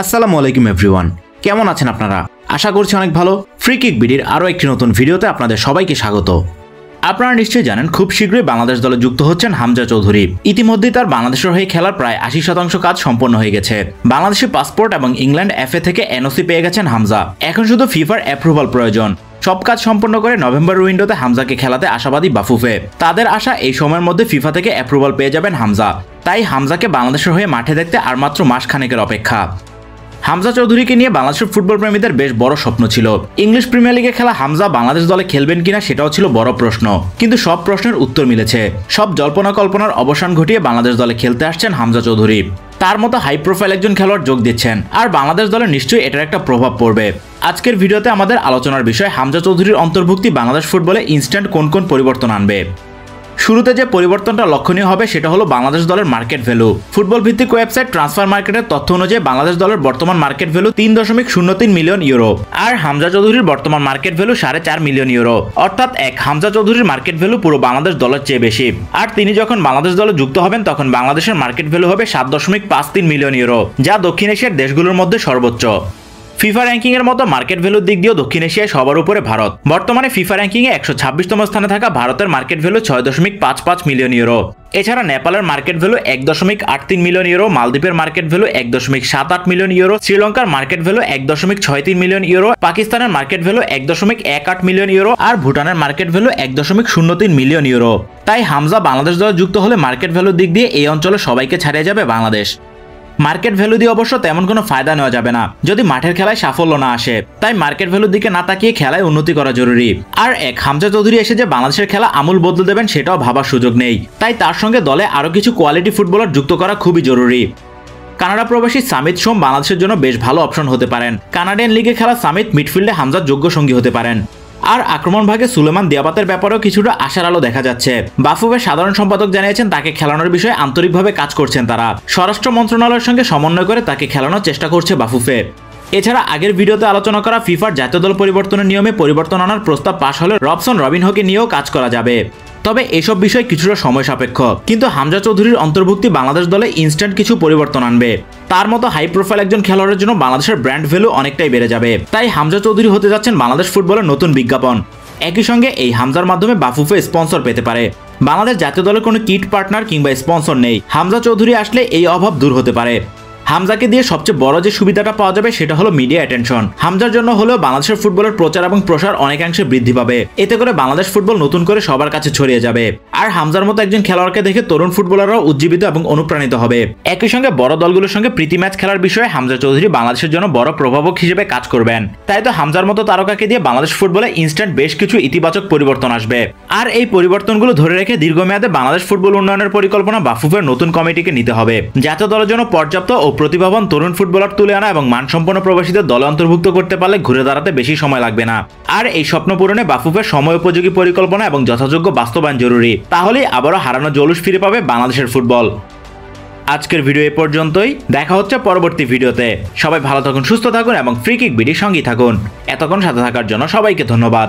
আসসালামু আলাইকুম এভরিওয়ান, কেমন আছেন আপনারা? আশা করছি অনেক ভালো। ফ্রি কিক বিডির আরও একটি নতুন ভিডিওতে আপনাদের সবাইকে স্বাগত। আপনারা নিশ্চয়ই জানেন, খুব শীঘ্রই বাংলাদেশ দলে যুক্ত হচ্ছেন হামজা চৌধুরী। ইতিমধ্যেই তার বাংলাদেশের হয়ে খেলার প্রায় ৮০% কাজ সম্পন্ন হয়ে গেছে। বাংলাদেশি পাসপোর্ট এবং ইংল্যান্ড এফএ থেকে এনওসি পেয়ে গেছেন হামজা। এখন শুধু ফিফার অ্যাপ্রুভাল প্রয়োজন। সব কাজ সম্পন্ন করে নভেম্বর উইন্ডোতে হামজাকে খেলাতে আশাবাদী বাফুফে। তাদের আশা এই সময়ের মধ্যে ফিফা থেকে অ্যাপ্রুভাল পেয়ে যাবেন হামজা। তাই হামজাকে বাংলাদেশের হয়ে মাঠে দেখতে আর মাত্র মাসখানেকের অপেক্ষা। হামজা চৌধুরীকে নিয়ে বাংলাদেশের ফুটবল প্রেমীদের বেশ বড় স্বপ্ন ছিল। ইংলিশ প্রিমিয়ার লিগে খেলা হামজা বাংলাদেশ দলে খেলবেন কিনা সেটাও ছিল বড় প্রশ্ন, কিন্তু সব প্রশ্নের উত্তর মিলেছে। সব জল্পনা কল্পনার অবসান ঘটিয়ে বাংলাদেশ দলে খেলতে আসছেন হামজা চৌধুরী। তার মতো হাই প্রোফাইল একজন খেলোয়াড় যোগ দিচ্ছেন, আর বাংলাদেশ দলে নিশ্চয়ই এটার একটা প্রভাব পড়বে। আজকের ভিডিওতে আমাদের আলোচনার বিষয় হামজা চৌধুরীর অন্তর্ভুক্তি বাংলাদেশ ফুটবলে ইনস্ট্যান্ট কোন কোন পরিবর্তন আনবে। শুরুতে যে পরিবর্তনটা লক্ষণীয় হবে সেটা হলো বাংলাদেশ দলের মার্কেট ভ্যালু। ফুটবল ভিত্তিক ওয়েবসাইট ট্রান্সফার মার্কেটের তথ্য অনুযায়ী বাংলাদেশ দলের বর্তমান মার্কেট ভ্যালু ৩.০৩ মিলিয়ন ইউরো, আর হামজা চৌধুরীর বর্তমান মার্কেট ভ্যালু ৪.৫ মিলিয়ন ইউরো। অর্থাৎ হামজা চৌধুরীর মার্কেট ভ্যালু পুরো বাংলাদেশ দলের চেয়ে বেশি। আর তিনি যখন বাংলাদেশ দলে যুক্ত হবেন তখন বাংলাদেশের মার্কেট ভ্যালু হবে ৭.৫৩ মিলিয়ন ইউরো, যা দক্ষিণ এশিয়ার দেশগুলোর মধ্যে সর্বোচ্চ। ফিফা র্যাঙ্কিং এর মতো মার্কেট ভ্যালুর দিক দিয়েও দক্ষিণ এশিয়ায় সবার উপরে ভারত। বর্তমানে ফিফা র্যাঙ্কিং এ ১২৬তম স্থানে থাকা ভারতের মার্কেট ভ্যালু ৬.৫৫ মিলিয়ন ইউরো। এছাড়া নেপালের মার্কেট ভ্যালু ১.৮৩ মিলিয়ন ইউরো, মালদ্বীপের মার্কেট ভ্যালু ১.৭৮ মিলিয়ন ইউরো, শ্রীলঙ্কার মার্কেট ভ্যালু ১.৬৩ মিলিয়ন ইউরো, পাকিস্তানের মার্কেট ভ্যালু ১.১৮ মিলিয়ন ইউরো, আর ভুটানের মার্কেট ভ্যালু ১.০৩ মিলিয়ন ইউরো। তাই হামজা বাংলাদেশ দলে যুক্ত হলে মার্কেট ভ্যালুর দিক দিয়ে এই অঞ্চলে সবাইকে ছাড়িয়ে যাবে বাংলাদেশ। মার্কেট ভ্যালু দিয়ে অবশ্য তেমন কোনো ফায়দা নেওয়া যাবে না যদি মাঠের খেলায় সাফল্য না আসে। তাই মার্কেট ভ্যালুর দিকে না তাকিয়ে খেলায় উন্নতি করা জরুরি। আর হামজা চৌধুরী এসে যে বাংলাদেশের খেলা আমূল বদলে দেবেন সেটাও ভাবার সুযোগ নেই। তাই তার সঙ্গে দলে আরও কিছু কোয়ালিটি ফুটবলার যুক্ত করা খুবই জরুরি। কানাডা প্রবাসী সামিত সোম বাংলাদেশের জন্য বেশ ভালো অপশন হতে পারেন। কানাডিয়ান লিগে খেলা সামিত মিডফিল্ডে হামজার যোগ্য সঙ্গী হতে পারেন। আর আক্রমণ ভাগে সুলেমান দিয়াবাতের ব্যাপারেও কিছুটা আশার আলো দেখা যাচ্ছে। বাফুফের সাধারণ সম্পাদক জানিয়েছেন তাকে খেলানোর বিষয়ে আন্তরিকভাবে কাজ করছেন তারা। স্বরাষ্ট্র মন্ত্রণালয়ের সঙ্গে সমন্বয় করে তাকে খেলানোর চেষ্টা করছে বাফুফে। এছাড়া আগের ভিডিওতে আলোচনা করা ফিফার জাতীয় দল পরিবর্তনের নিয়মে পরিবর্তন আনার প্রস্তাব পাশ হলে রবসন রবিনহোকে নিয়েও কাজ করা যাবে। তবে এসব বিষয় কিছুটা সময় সাপেক্ষ, কিন্তু হামজা চৌধুরীর অন্তর্ভুক্তি বাংলাদেশ দলে ইনস্ট্যান্ট কিছু পরিবর্তন আনবে। তার মতো হাই প্রোফাইল একজন খেলোয়াড়ের জন্য বাংলাদেশের ব্র্যান্ড ভ্যালু অনেকটাই বেড়ে যাবে। তাই হামজা চৌধুরী হতে যাচ্ছেন বাংলাদেশ ফুটবলের নতুন বিজ্ঞাপন। একই সঙ্গে এই হামজার মাধ্যমে বাফুফে স্পন্সর পেতে পারে। বাংলাদেশ জাতীয় দলের কোনো কিট পার্টনার কিংবা স্পন্সর নেই। হামজা চৌধুরী আসলে এই অভাব দূর হতে পারে। হামজাকে দিয়ে সবচেয়ে বড় যে সুবিধাটা পাওয়া যাবে সেটা হলো মিডিয়া অ্যাটেনশন। হামজার জন্য হলেও বাংলাদেশের ফুটবলের প্রচার এবং প্রসার অনেকাংশে বৃদ্ধি পাবে। এতে করে বাংলাদেশ ফুটবল নতুন করে সবার কাছে ছড়িয়ে যাবে। আর হামজার মতো একজন খেলোয়াড়কে দেখে তরুণ ফুটবলাররাও উজ্জীবিত এবং অনুপ্রাণিত হবে। একই সঙ্গে বড় দলগুলোর সঙ্গে প্রীতি ম্যাচ খেলার বিষয়ে হামজা চৌধুরী বাংলাদেশের জন্য বড় প্রভাবক হিসেবে কাজ করবেন। তাই তো হামজার মতো তারকাকে দিয়ে বাংলাদেশ ফুটবলে ইনস্ট্যান্ট বেশ কিছু ইতিবাচক পরিবর্তন আসবে। আর এই পরিবর্তনগুলো ধরে রেখে দীর্ঘমেয়াদে বাংলাদেশ ফুটবল উন্নয়নের পরিকল্পনা বাফুফের নতুন কমিটিকে নিতে হবে। জাতীয় দলের জন্য পর্যাপ্ত ও প্রতিভাবান তরুণ ফুটবলার তুলে আনা এবং মানসম্পন্ন প্রবাসীদের দলে অন্তর্ভুক্ত করতে পারলে ঘুরে দাঁড়াতে বেশি সময় লাগবে না। আর এই স্বপ্ন পূরণে বাফুফের সময় উপযোগী পরিকল্পনা এবং যথাযোগ্য বাস্তবায়ন জরুরি। তাহলেই আবারও হারানো জৌলুস ফিরে পাবে বাংলাদেশের ফুটবল। আজকের ভিডিও এ পর্যন্তই। দেখা হচ্ছে পরবর্তী ভিডিওতে। সবাই ভালো থাকুন, সুস্থ থাকুন এবং ফ্রি কিক বিডির সঙ্গেই থাকুন। এতক্ষণ সাথে থাকার জন্য সবাইকে ধন্যবাদ।